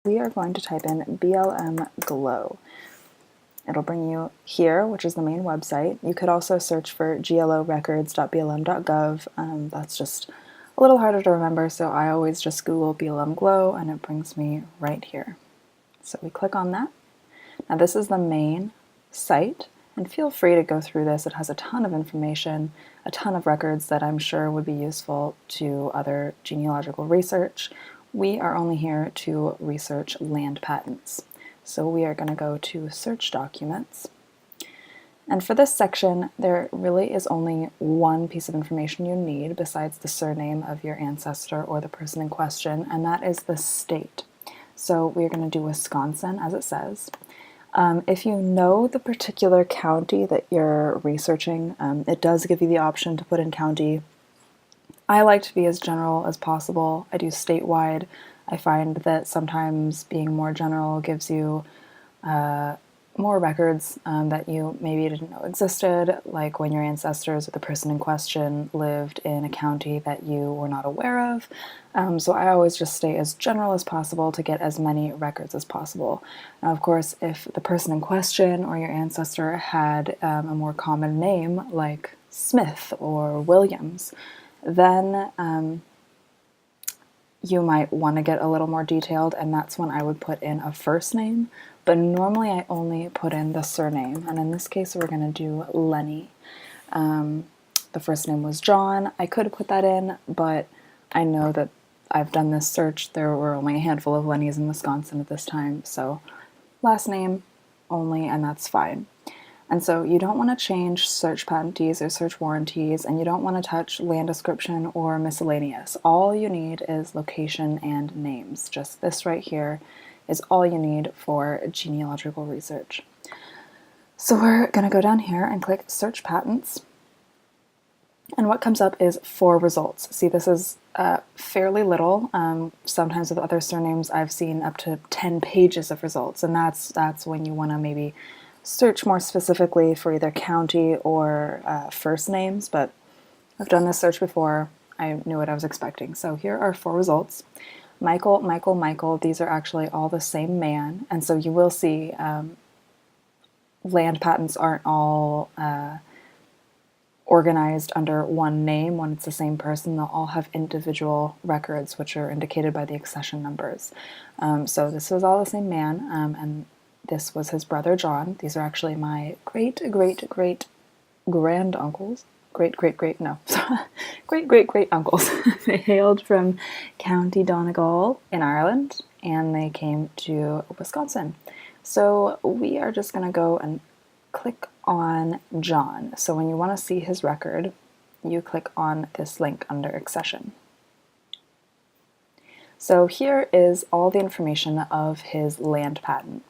We are going to type in BLM Glow. It'll bring you here, which is the main website. You could also search for glorecords.blm.gov. That's just a little harder to remember, so I always just Google BLM Glow and it brings me right here. So we click on that. Now this is the main site, and feel free to go through this. It has a ton of information, a ton of records that I'm sure would be useful to other genealogical research. We are only here to research land patents. So we are going to go to Search Documents. And for this section, there really is only one piece of information you need besides the surname of your ancestor or the person in question, and that is the state. So we're going to do Wisconsin, as it says. If you know the particular county that you're researching, it does give you the option to put in county. I like to be as general as possible. I do statewide. I find that sometimes being more general gives you more records that you maybe didn't know existed, like when your ancestors or the person in question lived in a county that you were not aware of. So I always just stay as general as possible to get as many records as possible. Now, of course, if the person in question or your ancestor had a more common name like Smith or Williams, then you might want to get a little more detailed, and that's when I would put in a first name, but normally I only put in the surname, and in this case we're going to do Lenny. The first name was John. I could have put that in, but I know that I've done this search. There were only a handful of Lennys in Wisconsin at this time, so last name only, and that's fine. And so you don't want to change search patentees or search warranties, and you don't want to touch land description or miscellaneous. All you need is location and names. Just this right here is all you need for genealogical research. So we're going to go down here and click Search Patents. And what comes up is 4 results. See, this is fairly little. Sometimes with other surnames, I've seen up to 10 pages of results, and that's when you want to maybe search more specifically for either county or first names, but I've done this search before. I knew what I was expecting. So here are 4 results. Michael, Michael, Michael, these are actually all the same man, and so you will see land patents aren't all organized under one name when it's the same person. They'll all have individual records which are indicated by the accession numbers. So this was all the same man, and this was his brother John. These are actually my great-great-great-granduncles. Great-great-great-uncles. They hailed from County Donegal in Ireland, and they came to Wisconsin. So we are just going to go and click on John. So when you want to see his record, you click on this link under accession. So here is all the information of his land patent.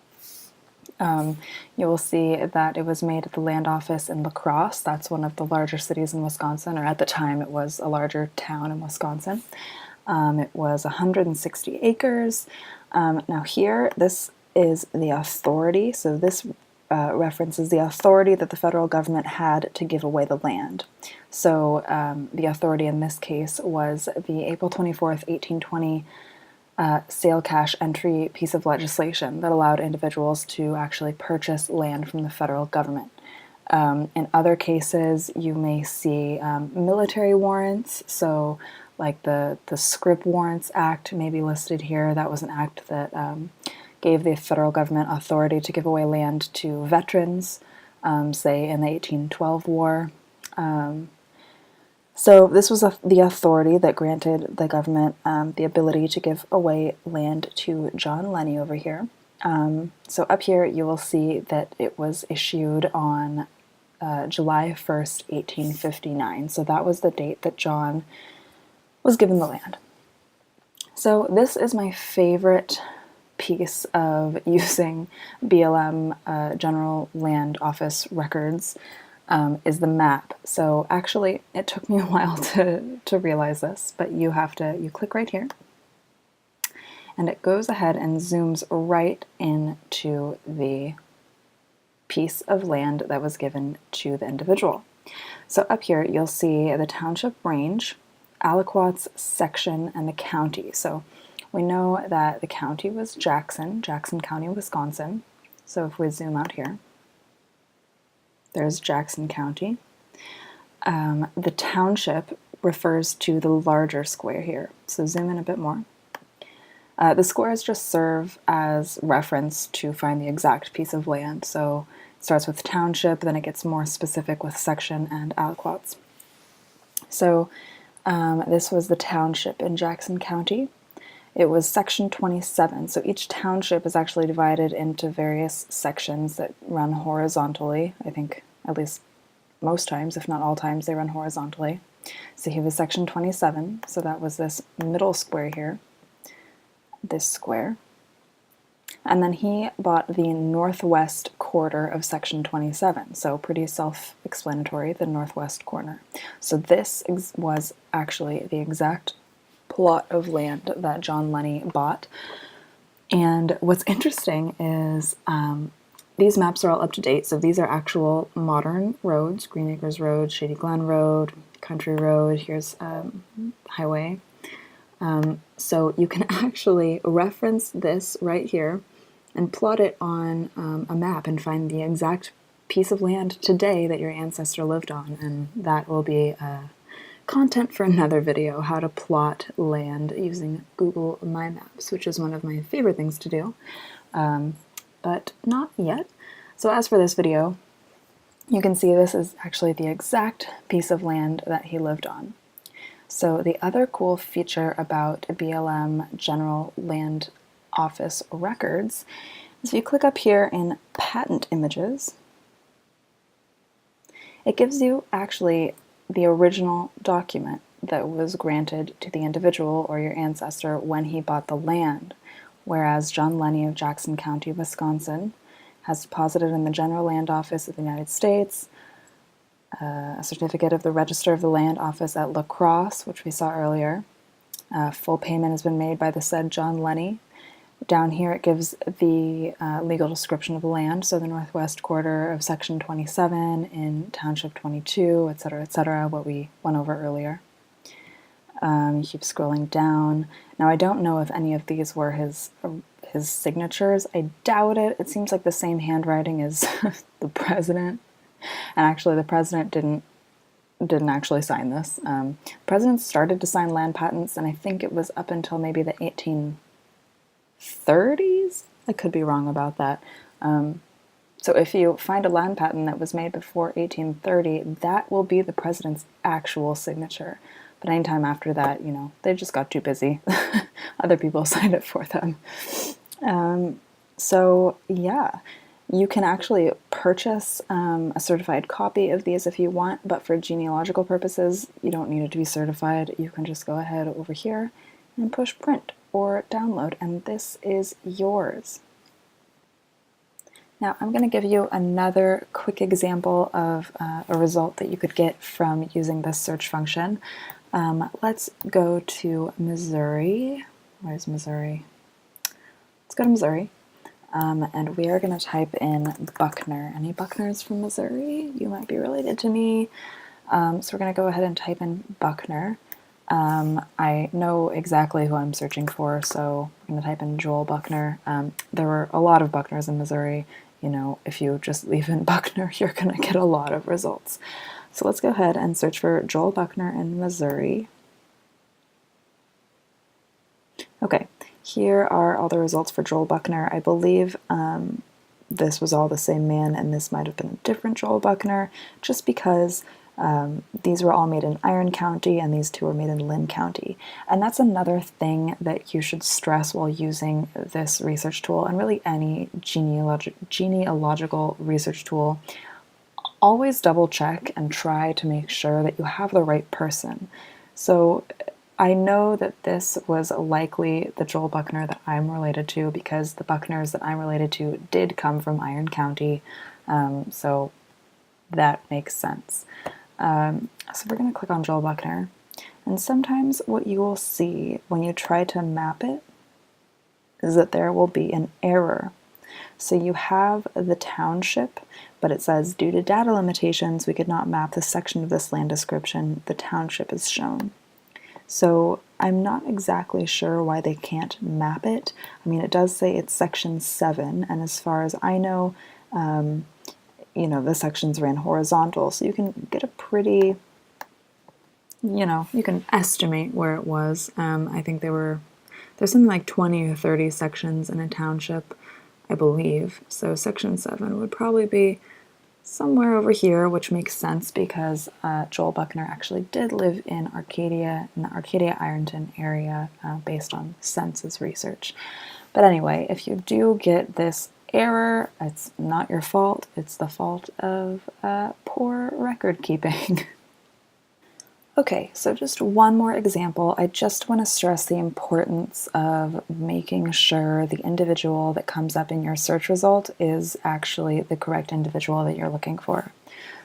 You will see that it was made at the land office in La Crosse. That's one of the larger cities in Wisconsin, or at the time it was a larger town in Wisconsin. It was 160 acres. Now here, this is the authority. So this references the authority that the federal government had to give away the land. So the authority in this case was the April 24th, 1820 sale cash entry piece of legislation that allowed individuals to actually purchase land from the federal government. In other cases, you may see military warrants, so like the Scrip Warrants Act may be listed here. That was an act that gave the federal government authority to give away land to veterans, say in the 1812 war. So this was the authority that granted the government the ability to give away land to John Lenny over here. So up here you will see that it was issued on July 1st, 1859. So that was the date that John was given the land. So this is my favorite piece of using BLM General Land Office records. Is the map. So actually it took me a while to realize this, but you click right here and it goes ahead and zooms right into the piece of land that was given to the individual. So up here you'll see the township range, aliquots, section, and the county. So we know that the county was Jackson County, Wisconsin. So if we zoom out here, there's Jackson County. The township refers to the larger square here. So zoom in a bit more. The squares just serve as reference to find the exact piece of land. So it starts with township, then it gets more specific with section and aliquots. So this was the township in Jackson County. It was section 27. So each township is actually divided into various sections that run horizontally. I think at least most times, if not all times, they run horizontally. So he was section 27. So that was this middle square here. This square. And then he bought the northwest quarter of section 27, so pretty self-explanatory, the northwest corner. So this was actually the exact plot of land that John Lenny bought. And what's interesting is these maps are all up to date, so these are actual modern roads: Green Acres Road, Shady Glen Road, Country Road, here's highway. So you can actually reference this right here and plot it on a map and find the exact piece of land today that your ancestor lived on, and that will be content for another video, how to plot land using Google My Maps, which is one of my favorite things to do, but not yet. So as for this video, you can see this is actually the exact piece of land that he lived on. So the other cool feature about BLM General Land Office records is if you click up here in patent images, it gives you actually the original document that was granted to the individual or your ancestor when he bought the land, whereas John Lenny of Jackson County, Wisconsin, has deposited in the General Land Office of the United States a certificate of the Register of the Land Office at La Crosse, which we saw earlier. Full payment has been made by the said John Lenny. Down here it gives the legal description of the land, so the northwest quarter of section 27 in township 22, etc., what we went over earlier. You keep scrolling down. Now I don't know if any of these were his signatures. I doubt it. It seems like the same handwriting as the president. And actually the president didn't actually sign this. The president started to sign land patents, and I think it was up until maybe the 1830s. I could be wrong about that. So if you find a land patent that was made before 1830, that will be the president's actual signature. But anytime after that, you know, they just got too busy. Other people signed it for them. So yeah. You can actually purchase a certified copy of these if you want, but for genealogical purposes, you don't need it to be certified. You can just go ahead over here and push print or download, and this is yours. Now, I'm going to give you another quick example of a result that you could get from using this search function. Let's go to Missouri. Where's Missouri? Let's go to Missouri. And we are going to type in Buckner. Any Buckners from Missouri? You might be related to me. So we're going to go ahead and type in Buckner. I know exactly who I'm searching for, so I'm going to type in Joel Buckner. There were a lot of Buckners in Missouri. You know, if you just leave in Buckner, you're going to get a lot of results. So let's go ahead and search for Joel Buckner in Missouri. Okay. Here are all the results for Joel Buckner. I believe this was all the same man, and this might have been a different Joel Buckner, just because these were all made in Iron County, and these two were made in Lynn County. And that's another thing that you should stress while using this research tool, and really any genealogical research tool. Always double check and try to make sure that you have the right person. So I know that this was likely the Joel Buckner that I'm related to, because the Buckners that I'm related to did come from Iron County, so that makes sense. So we're going to click on Joel Buckner, and sometimes what you will see when you try to map it is that there will be an error. So you have the township, but it says, due to data limitations, we could not map the section of this land description. The township is shown. So I'm not exactly sure why they can't map it. I mean, it does say it's section 7, and as far as I know, the sections ran horizontal, so you can get a pretty, you can estimate where it was. I think there's something like 20 or 30 sections in a township, I believe. So section 7 would probably be somewhere over here, which makes sense because Joel Buckner actually did live in Arcadia, in the Arcadia-Ironton area, based on census research. But anyway, if you do get this error, it's not your fault. It's the fault of poor record keeping. Okay, so just one more example. I just want to stress the importance of making sure the individual that comes up in your search result is actually the correct individual that you're looking for.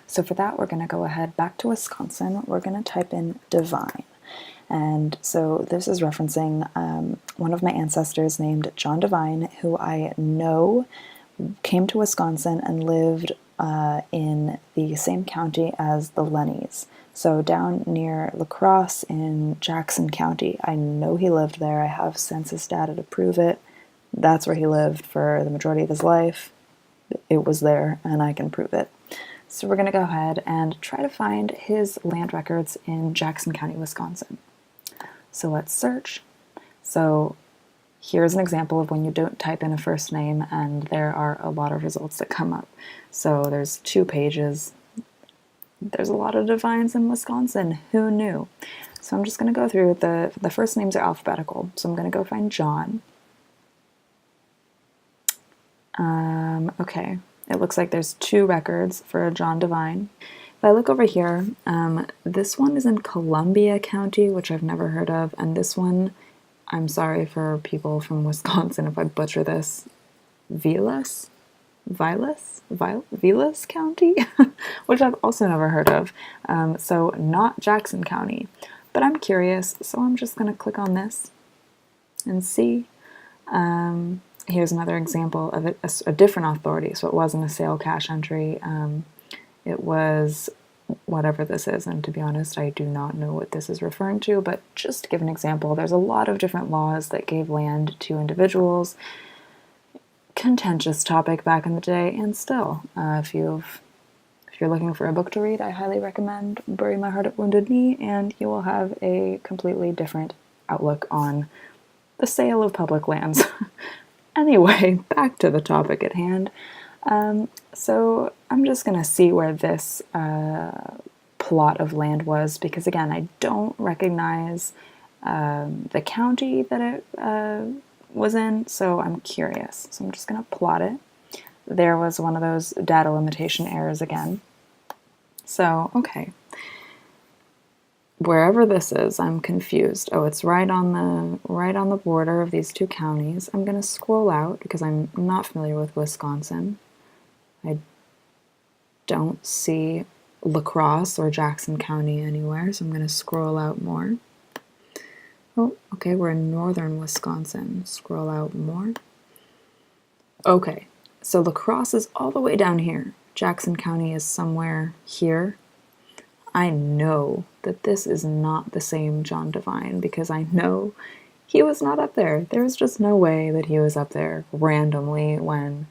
So for that, we're going to go ahead back to Wisconsin. We're going to type in Devine. And so this is referencing one of my ancestors named John Devine, who I know came to Wisconsin and lived in the same county as the Lennys. So down near La Crosse in Jackson County. I know he lived there. I have census data to prove it. That's where he lived for the majority of his life. It was there, and I can prove it. So we're going to go ahead and try to find his land records in Jackson County, Wisconsin. So let's search. So here's an example of when you don't type in a first name and there are a lot of results that come up. So there's 2 pages. There's a lot of Devines in Wisconsin. Who knew? So I'm just going to go through the first names are alphabetical. So I'm going to go find John. Okay, it looks like there's 2 records for John Devine. If I look over here, this one is in Columbia County, which I've never heard of, and this one, I'm sorry for people from Wisconsin if I butcher this, Vilas County, which I've also never heard of. So not Jackson County, but I'm curious, so I'm just going to click on this and see. Here's another example of it, a different authority. So it wasn't a sale cash entry. It was whatever this is, and to be honest, I do not know what this is referring to, but just to give an example, there's a lot of different laws that gave land to individuals. Contentious topic back in the day, and still, if you're looking for a book to read, I highly recommend Bury My Heart at Wounded Knee, and you will have a completely different outlook on the sale of public lands. Anyway, back to the topic at hand. So I'm just going to see where this plot of land was, because again, I don't recognize the county that it was in, so I'm curious. So I'm just going to plot it. There was one of those data limitation errors again. So, okay. Wherever this is, I'm confused. Oh, it's right on the border of these 2 counties. I'm going to scroll out because I'm not familiar with Wisconsin. I don't see La Crosse or Jackson County anywhere, so I'm going to scroll out more. Oh, okay, we're in northern Wisconsin. Scroll out more. Okay, so La Crosse is all the way down here. Jackson County is somewhere here. I know that this is not the same John Devine because I know he was not up there. There's just no way that he was up there randomly when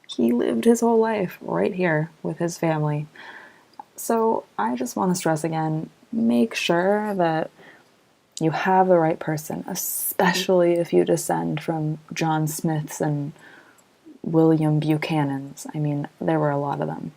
he lived his whole life right here with his family. So I just want to stress again, make sure that you have the right person, especially if you descend from John Smiths and William Buchanans. I mean, there were a lot of them.